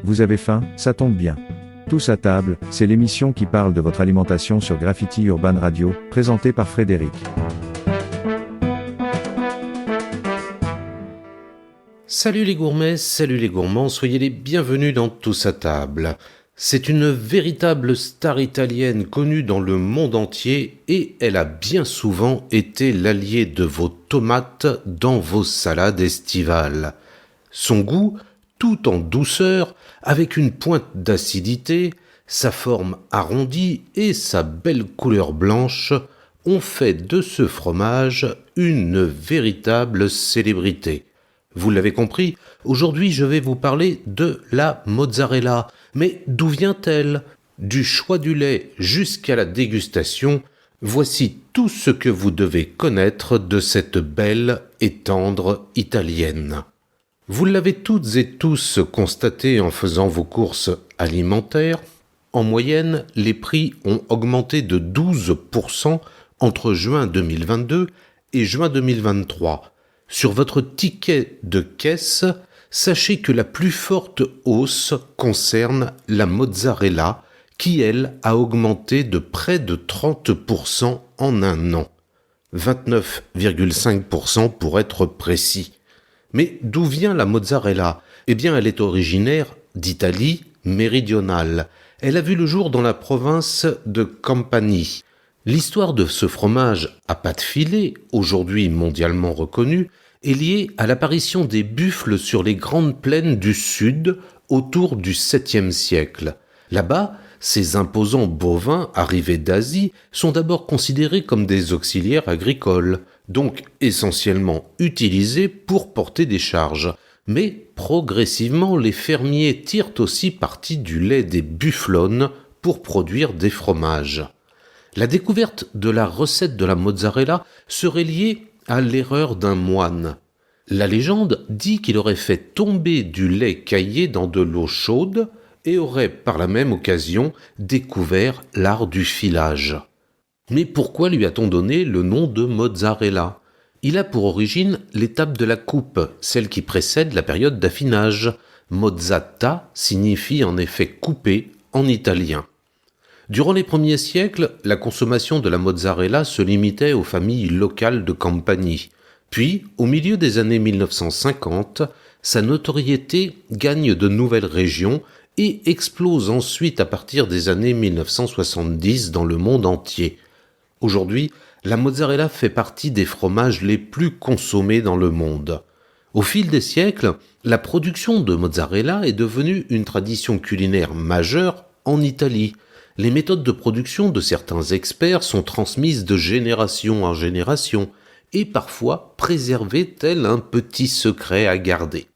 Vous avez faim? Ça tombe bien. Tous à table, c'est l'émission qui parle de votre alimentation sur Graffiti Urban Radio, présentée par Frédéric. Salut les gourmets, salut les gourmands, soyez les bienvenus dans Tous à table. C'est une véritable star italienne connue dans le monde entier et elle a bien souvent été l'allié de vos tomates dans vos salades estivales. Son goût, tout en douceur, avec une pointe d'acidité, sa forme arrondie et sa belle couleur blanche ont fait de ce fromage une véritable célébrité. Vous l'avez compris, aujourd'hui je vais vous parler de la mozzarella. Mais d'où vient-elle? Du choix du lait jusqu'à la dégustation, voici tout ce que vous devez connaître de cette belle et tendre italienne. Vous l'avez toutes et tous constaté en faisant vos courses alimentaires. En moyenne, les prix ont augmenté de 12% entre juin 2022 et juin 2023. Sur votre ticket de caisse, sachez que la plus forte hausse concerne la mozzarella, qui, elle, a augmenté de près de 30% en un an. 29,5% pour être précis. Mais d'où vient la mozzarella? Eh bien, elle est originaire d'Italie méridionale. Elle a vu le jour dans la province de Campanie. L'histoire de ce fromage à pâte filée, aujourd'hui mondialement reconnu, est liée à l'apparition des buffles sur les grandes plaines du sud autour du 7e siècle. Là-bas, ces imposants bovins arrivés d'Asie sont d'abord considérés comme des auxiliaires agricoles, donc essentiellement utilisés pour porter des charges. Mais progressivement, les fermiers tirent aussi parti du lait des bufflonnes pour produire des fromages. La découverte de la recette de la mozzarella serait liée à l'erreur d'un moine. La légende dit qu'il aurait fait tomber du lait caillé dans de l'eau chaude et aurait par la même occasion découvert l'art du filage. Mais pourquoi lui a-t-on donné le nom de mozzarella? Il a pour origine l'étape de la coupe, celle qui précède la période d'affinage. Mozzata signifie en effet couper en italien. Durant les premiers siècles, la consommation de la mozzarella se limitait aux familles locales de Campanie. Puis, au milieu des années 1950, sa notoriété gagne de nouvelles régions et explose ensuite à partir des années 1970 dans le monde entier. Aujourd'hui, la mozzarella fait partie des fromages les plus consommés dans le monde. Au fil des siècles, la production de mozzarella est devenue une tradition culinaire majeure en Italie. Les méthodes de production de certains experts sont transmises de génération en génération et parfois préservées tel un petit secret à garder.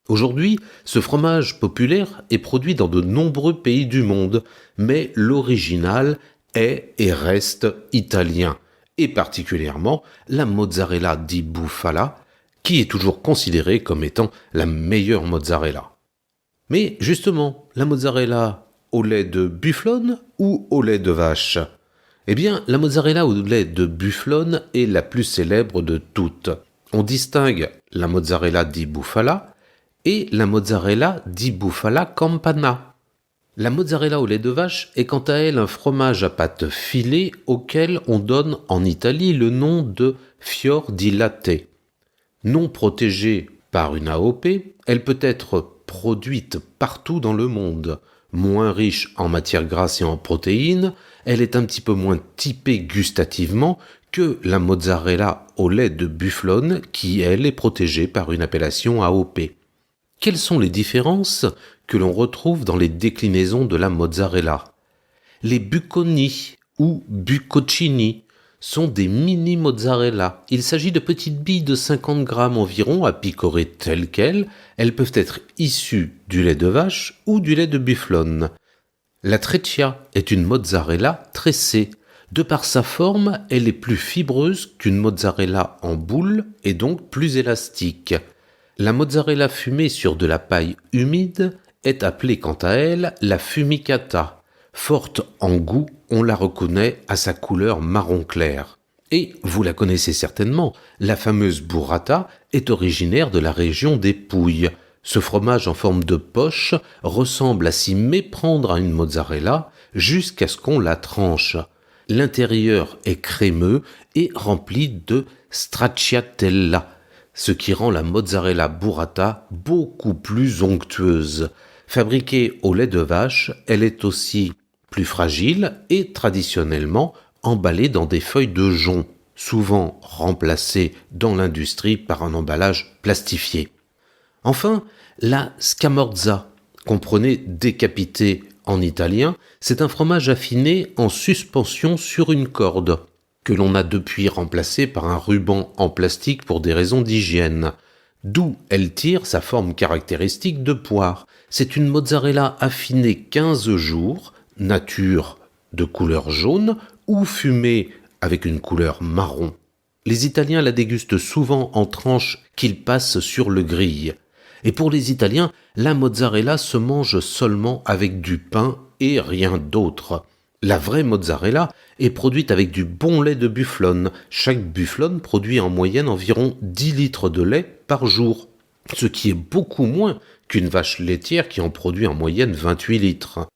Aujourd'hui, ce fromage populaire est produit dans de nombreux pays du monde, mais l'original est et reste italien, et particulièrement la mozzarella di bufala, qui est toujours considérée comme étant la meilleure mozzarella. Mais justement, la mozzarella au lait de bufflone ou au lait de vache? Eh bien, la mozzarella au lait de bufflone est la plus célèbre de toutes. On distingue la mozzarella di bufala et la mozzarella di bufala campana. La mozzarella au lait de vache est quant à elle un fromage à pâte filée auquel on donne en Italie le nom de fior di latte. Non protégée par une AOP, elle peut être produite partout dans le monde. Moins riche en matières grasses et en protéines, elle est un petit peu moins typée gustativement que la mozzarella au lait de bufflone qui, elle, est protégée par une appellation AOP. Quelles sont les différences que l'on retrouve dans les déclinaisons de la mozzarella? Les buconi ou bucconcini sont des mini mozzarella. Il s'agit de petites billes de 50 grammes environ à picorer telles quelles. Elles peuvent être issues du lait de vache ou du lait de bufflone. La treccia est une mozzarella tressée. De par sa forme, elle est plus fibreuse qu'une mozzarella en boule et donc plus élastique. La mozzarella fumée sur de la paille humide est appelée quant à elle la fumicata. Forte en goût, on la reconnaît à sa couleur marron clair. Et vous la connaissez certainement, la fameuse burrata est originaire de la région des Pouilles. Ce fromage en forme de poche ressemble à s'y méprendre à une mozzarella jusqu'à ce qu'on la tranche. L'intérieur est crémeux et rempli de stracciatella, ce qui rend la mozzarella burrata beaucoup plus onctueuse. Fabriquée au lait de vache, elle est aussi plus fragile et traditionnellement emballée dans des feuilles de jonc, souvent remplacées dans l'industrie par un emballage plastifié. Enfin, la scamorza, comprenez décapité en italien, c'est un fromage affiné en suspension sur une corde, que l'on a depuis remplacé par un ruban en plastique pour des raisons d'hygiène. D'où elle tire sa forme caractéristique de poire. C'est une mozzarella affinée 15 jours, nature de couleur jaune ou fumée avec une couleur marron. Les Italiens la dégustent souvent en tranches qu'ils passent sur le grill. Et pour les Italiens, la mozzarella se mange seulement avec du pain et rien d'autre. La vraie mozzarella est produite avec du bon lait de bufflone. Chaque bufflone produit en moyenne environ 10 litres de lait par jour, ce qui est beaucoup moins qu'une vache laitière qui en produit en moyenne 28 litres.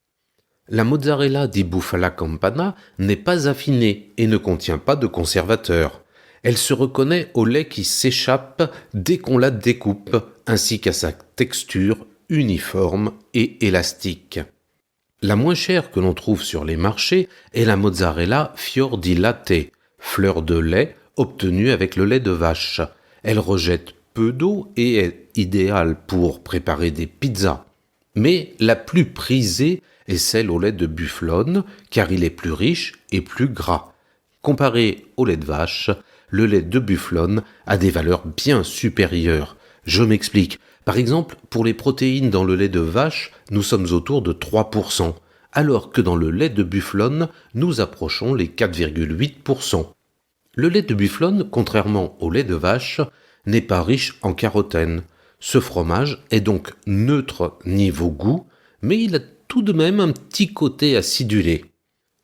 La mozzarella di Bufala Campana n'est pas affinée et ne contient pas de conservateur. Elle se reconnaît au lait qui s'échappe dès qu'on la découpe, ainsi qu'à sa texture uniforme et élastique. La moins chère que l'on trouve sur les marchés est la mozzarella fior di latte, fleur de lait obtenue avec le lait de vache. Elle rejette peu d'eau et est idéale pour préparer des pizzas. Mais la plus prisée est celle au lait de bufflone, car il est plus riche et plus gras. Comparé au lait de vache, le lait de bufflone a des valeurs bien supérieures. Je m'explique. Par exemple, pour les protéines dans le lait de vache, nous sommes autour de 3%, alors que dans le lait de bufflone, nous approchons les 4,8%. Le lait de bufflone, contrairement au lait de vache, n'est pas riche en carotène. Ce fromage est donc neutre niveau goût, mais il a tout de même un petit côté acidulé.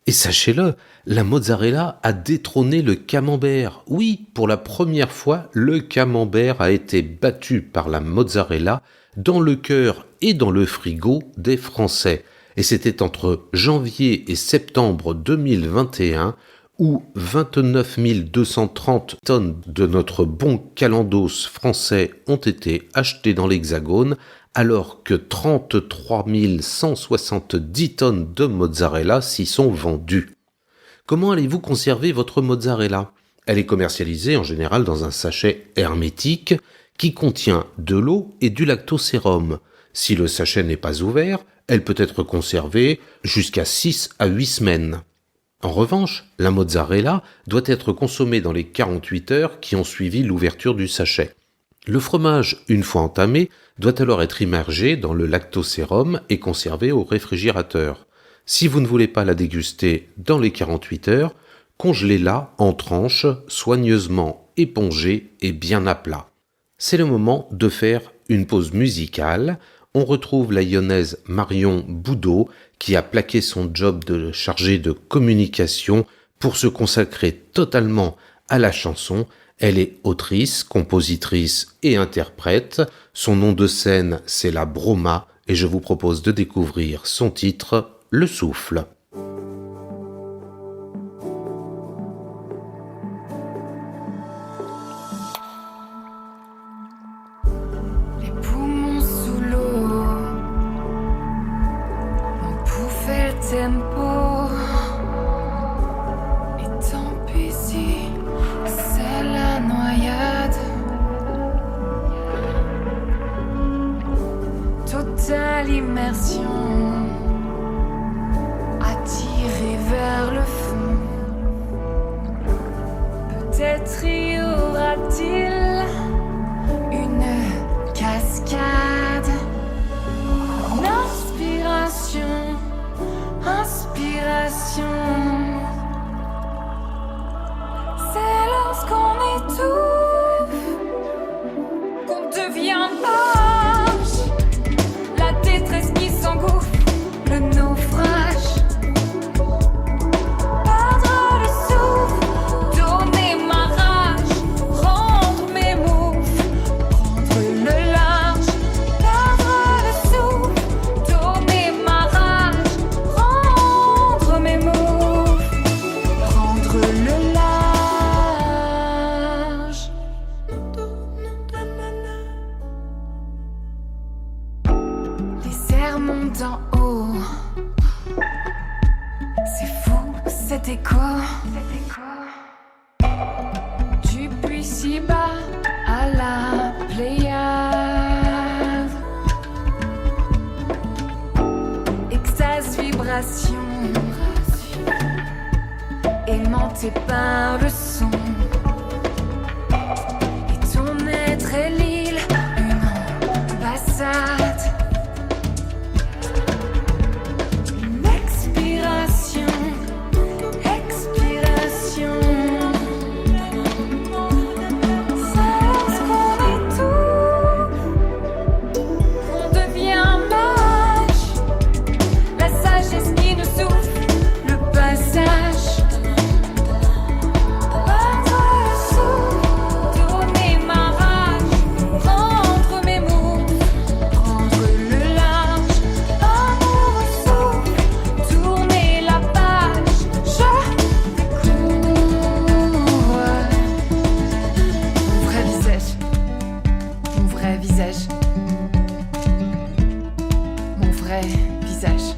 Et sachez-le, la mozzarella a détrôné le camembert. Oui, pour la première fois, le camembert a été battu par la mozzarella dans le cœur et dans le frigo des Français. Et c'était entre janvier et septembre 2021 où 29 230 tonnes de notre bon calendos français ont été achetées dans l'Hexagone, alors que 33 170 tonnes de mozzarella s'y sont vendues. Comment allez-vous conserver votre mozzarella ? Elle est commercialisée en général dans un sachet hermétique qui contient de l'eau et du lactosérum. Si le sachet n'est pas ouvert, elle peut être conservée jusqu'à 6 à 8 semaines. En revanche, la mozzarella doit être consommée dans les 48 heures qui ont suivi l'ouverture du sachet. Le fromage, une fois entamé, doit alors être immergé dans le lactosérum et conservé au réfrigérateur. Si vous ne voulez pas la déguster dans les 48 heures, congelez-la en tranches soigneusement épongées et bien à plat. C'est le moment de faire une pause musicale. On retrouve la lyonnaise Marion Boudot qui a plaqué son job de chargée de communication pour se consacrer totalement à la chanson. Elle est autrice, compositrice et interprète. Son nom de scène, c'est la Broma et je vous propose de découvrir son titre, Le Souffle. Tempo, et tant pis si c'est la noyade. Totale immersion, attirée vers le fond. Peut-être y aura-t-il une cascade, une inspiration, c'est lorsqu'on étouffe qu'on devient lâche, la détresse qui s'engouffre monde d'en haut. C'est fou cet écho. Du puits si bas à la Pléiade. Extase, vibration, aimanté par le son. Et ton être est l'île, une ambassade. Une expiration, expiration. C'est lorsqu'on est tout, qu'on devient moche. La sagesse qui nous souffle le passage. Perdre le souffle, tourner ma rage, prendre mes mots, prendre le large. Amour souffle, tourner la page. Je découvre mon vrai visage, mon vrai visage, mon vrai visage.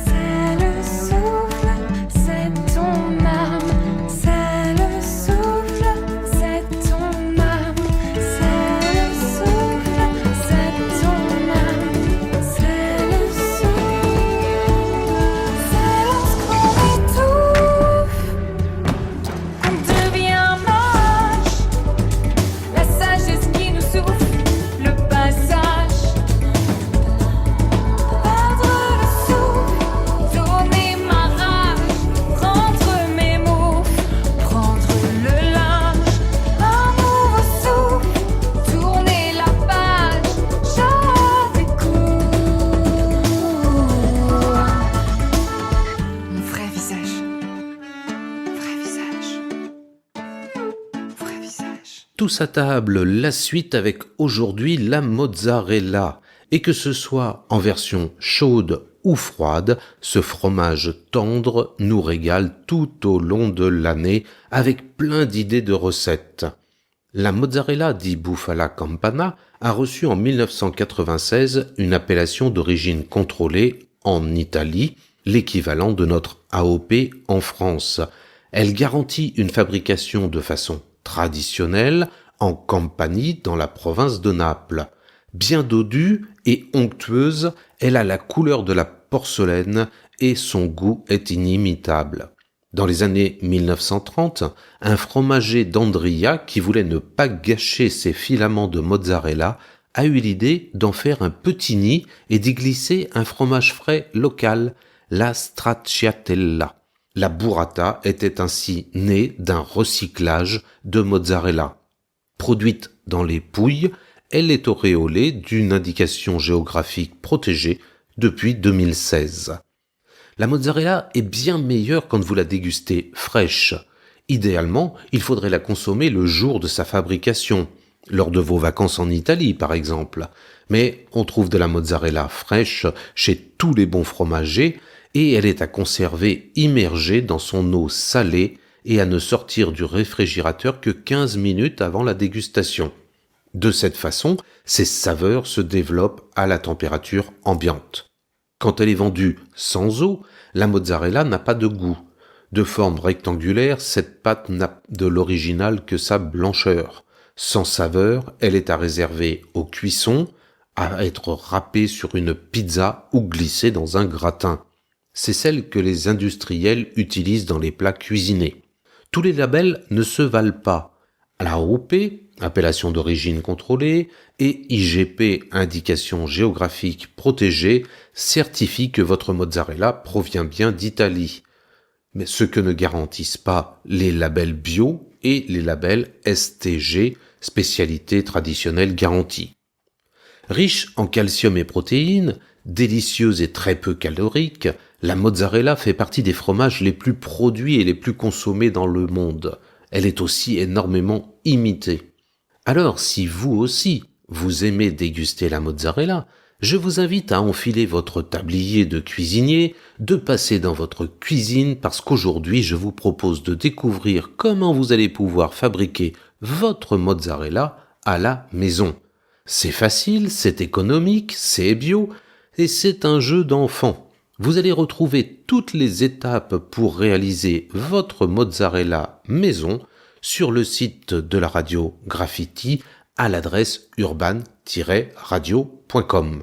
C'est le souffle, c'est ton âme. C'est le souffle, c'est ton âme. C'est le souffle, c'est ton âme. C'est le souffle, c'est lorsqu'on étouffe, qu'on devient moche. La sagesse qui nous souffle le passage. Perdre le souffle, tourner ma rage, prendre mes mots, prendre le large. Amour au souffle, tourner la page. Je découvre mon vrai visage, vrai visage, vrai visage. Tous à table, la suite avec aujourd'hui la mozzarella. Et que ce soit en version chaude ou froide, ce fromage tendre nous régale tout au long de l'année avec plein d'idées de recettes. La mozzarella di Bufala Campana a reçu en 1996 une appellation d'origine contrôlée en Italie, l'équivalent de notre AOP en France. Elle garantit une fabrication de façon traditionnelle en Campanie dans la province de Naples. Bien dodue et onctueuse, elle a la couleur de la porcelaine et son goût est inimitable. Dans les années 1930, un fromager d'Andria qui voulait ne pas gâcher ses filaments de mozzarella a eu l'idée d'en faire un petit nid et d'y glisser un fromage frais local, la stracciatella. La burrata était ainsi née d'un recyclage de mozzarella. Produite dans les Pouilles, elle est auréolée d'une indication géographique protégée depuis 2016. La mozzarella est bien meilleure quand vous la dégustez fraîche. Idéalement, il faudrait la consommer le jour de sa fabrication, lors de vos vacances en Italie par exemple. Mais on trouve de la mozzarella fraîche chez tous les bons fromagers et elle est à conserver immergée dans son eau salée et à ne sortir du réfrigérateur que 15 minutes avant la dégustation. De cette façon, ses saveurs se développent à la température ambiante. Quand elle est vendue sans eau, la mozzarella n'a pas de goût. De forme rectangulaire, cette pâte n'a de l'original que sa blancheur. Sans saveur, elle est à réserver aux cuissons, à être râpée sur une pizza ou glissée dans un gratin. C'est celle que les industriels utilisent dans les plats cuisinés. Tous les labels ne se valent pas. La AOP, appellation d'origine contrôlée, et IGP, indication géographique protégée, certifient que votre mozzarella provient bien d'Italie. Mais ce que ne garantissent pas les labels bio et les labels STG, spécialité traditionnelle garantie. Riche en calcium et protéines, délicieuse et très peu calorique, la mozzarella fait partie des fromages les plus produits et les plus consommés dans le monde. Elle est aussi énormément imitée. Alors, si vous aussi, vous aimez déguster la mozzarella, je vous invite à enfiler votre tablier de cuisinier, de passer dans votre cuisine parce qu'aujourd'hui, je vous propose de découvrir comment vous allez pouvoir fabriquer votre mozzarella à la maison. C'est facile, c'est économique, c'est bio, et c'est un jeu d'enfant. Vous allez retrouver toutes les étapes pour réaliser votre mozzarella maison sur le site de la radio Graffiti à l'adresse urban-radio.com.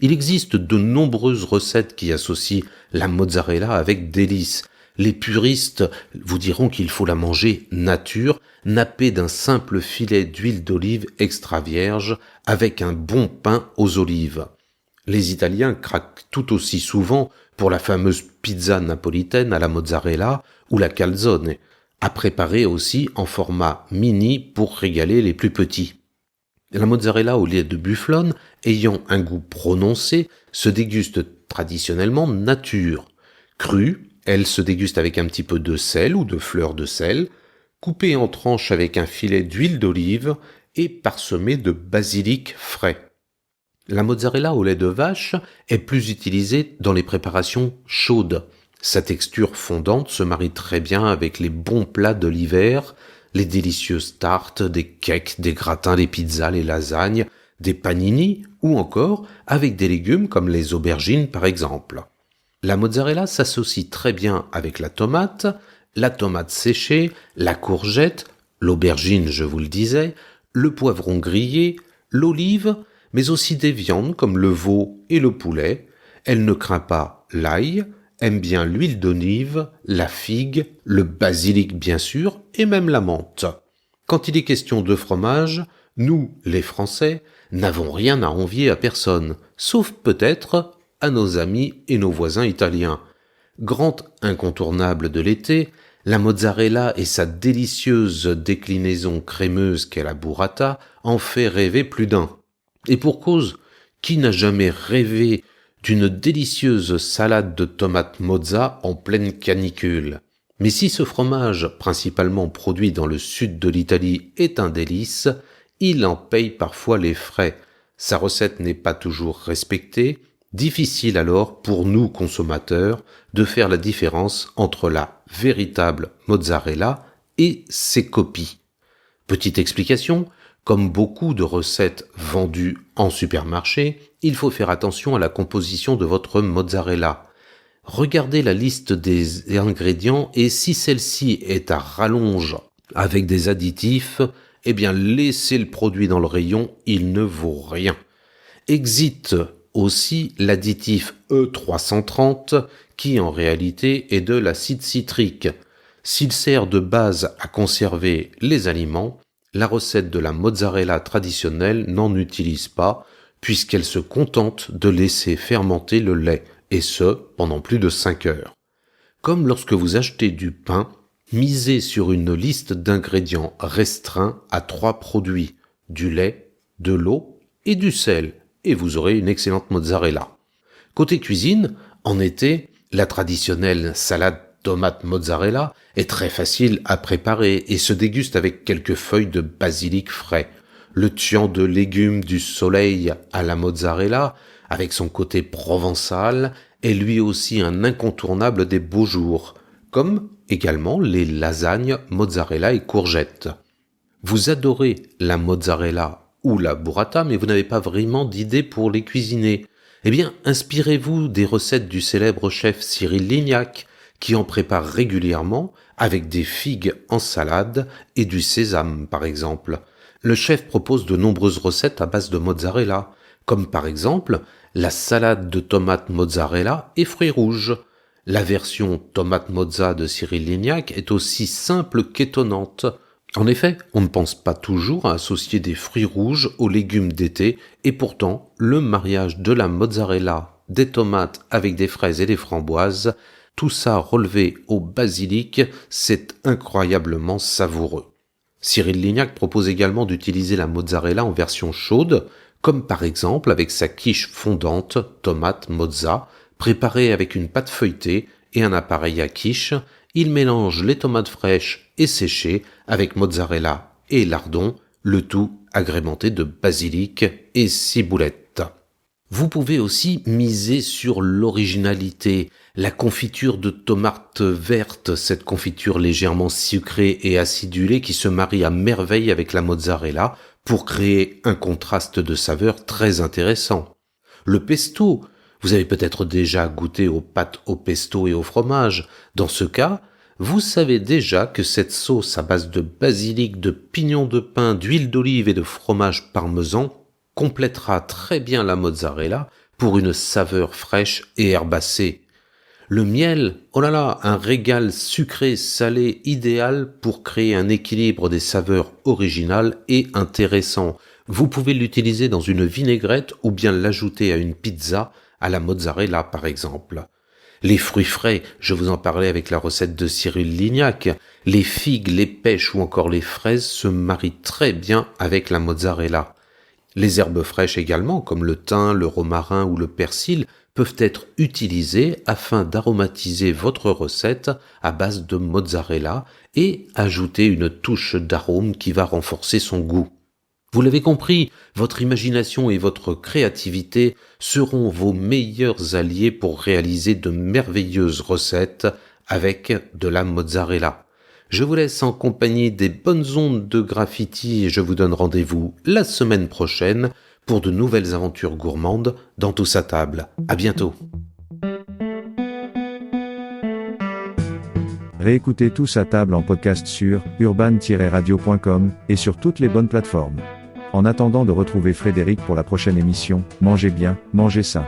Il existe de nombreuses recettes qui associent la mozzarella avec délices. Les puristes vous diront qu'il faut la manger nature, nappée d'un simple filet d'huile d'olive extra vierge avec un bon pain aux olives. Les Italiens craquent tout aussi souvent pour la fameuse pizza napolitaine à la mozzarella ou la calzone, à préparer aussi en format mini pour régaler les plus petits. La mozzarella au lait de bufflone, ayant un goût prononcé, se déguste traditionnellement nature. Crue, elle se déguste avec un petit peu de sel ou de fleur de sel, coupée en tranches avec un filet d'huile d'olive et parsemée de basilic frais. La mozzarella au lait de vache est plus utilisée dans les préparations chaudes. Sa texture fondante se marie très bien avec les bons plats de l'hiver, les délicieuses tartes, des cakes, des gratins, des pizzas, les lasagnes, des panini ou encore avec des légumes comme les aubergines par exemple. La mozzarella s'associe très bien avec la tomate séchée, la courgette, l'aubergine je vous le disais, le poivron grillé, l'olive, mais aussi des viandes comme le veau et le poulet. Elle ne craint pas l'ail, aime bien l'huile d'olive, la figue, le basilic bien sûr, et même la menthe. Quand il est question de fromage, nous, les Français, n'avons rien à envier à personne, sauf peut-être à nos amis et nos voisins italiens. Grand incontournable de l'été, la mozzarella et sa délicieuse déclinaison crémeuse qu'est la burrata en fait rêver plus d'un. Et pour cause, qui n'a jamais rêvé d'une délicieuse salade de tomates mozza en pleine canicule? Mais si ce fromage, principalement produit dans le sud de l'Italie, est un délice, il en paye parfois les frais. Sa recette n'est pas toujours respectée, difficile alors pour nous consommateurs de faire la différence entre la véritable mozzarella et ses copies. Petite explication, comme beaucoup de recettes vendues en supermarché, il faut faire attention à la composition de votre mozzarella. Regardez la liste des ingrédients et si celle-ci est à rallonge avec des additifs, eh bien laissez le produit dans le rayon, il ne vaut rien. Exit aussi l'additif E330 qui en réalité est de l'acide citrique. S'il sert de base à conserver les aliments, la recette de la mozzarella traditionnelle n'en utilise pas, puisqu'elle se contente de laisser fermenter le lait, et ce, pendant plus de 5 heures. Comme lorsque vous achetez du pain, misez sur une liste d'ingrédients restreints à 3 produits, du lait, de l'eau et du sel, et vous aurez une excellente mozzarella. Côté cuisine, en été, la traditionnelle salade tomate mozzarella est très facile à préparer et se déguste avec quelques feuilles de basilic frais. Le tian de légumes du soleil à la mozzarella, avec son côté provençal, est lui aussi un incontournable des beaux jours, comme également les lasagnes mozzarella et courgettes. Vous adorez la mozzarella ou la burrata, mais vous n'avez pas vraiment d'idée pour les cuisiner. Eh bien, inspirez-vous des recettes du célèbre chef Cyril Lignac, qui en prépare régulièrement avec des figues en salade et du sésame par exemple. Le chef propose de nombreuses recettes à base de mozzarella, comme par exemple la salade de tomates mozzarella et fruits rouges. La version tomate mozza de Cyril Lignac est aussi simple qu'étonnante. En effet, on ne pense pas toujours à associer des fruits rouges aux légumes d'été, et pourtant, le mariage de la mozzarella, des tomates avec des fraises et des framboises, tout ça relevé au basilic, c'est incroyablement savoureux. Cyril Lignac propose également d'utiliser la mozzarella en version chaude, comme par exemple avec sa quiche fondante tomate mozza, préparée avec une pâte feuilletée et un appareil à quiche. Il mélange les tomates fraîches et séchées avec mozzarella et lardon, le tout agrémenté de basilic et ciboulette. Vous pouvez aussi miser sur l'originalité. La confiture de tomates vertes, cette confiture légèrement sucrée et acidulée qui se marie à merveille avec la mozzarella pour créer un contraste de saveurs très intéressant. Le pesto, vous avez peut-être déjà goûté aux pâtes au pesto et au fromage. Dans ce cas, vous savez déjà que cette sauce à base de basilic, de pignon de pin, d'huile d'olive et de fromage parmesan complétera très bien la mozzarella pour une saveur fraîche et herbacée. Le miel, oh là là, un régal sucré-salé idéal pour créer un équilibre des saveurs originales et intéressant. Vous pouvez l'utiliser dans une vinaigrette ou bien l'ajouter à une pizza, à la mozzarella par exemple. Les fruits frais, je vous en parlais avec la recette de Cyril Lignac, les figues, les pêches ou encore les fraises se marient très bien avec la mozzarella. Les herbes fraîches également, comme le thym, le romarin ou le persil, peuvent être utilisées afin d'aromatiser votre recette à base de mozzarella et ajouter une touche d'arôme qui va renforcer son goût. Vous l'avez compris, votre imagination et votre créativité seront vos meilleurs alliés pour réaliser de merveilleuses recettes avec de la mozzarella. Je vous laisse en compagnie des bonnes ondes de Graffiti et je vous donne rendez-vous la semaine prochaine pour de nouvelles aventures gourmandes dans Tous à table. À bientôt. Réécoutez Tous à table en podcast sur urban-radio.com et sur toutes les bonnes plateformes. En attendant de retrouver Frédéric pour la prochaine émission, mangez bien, mangez sain.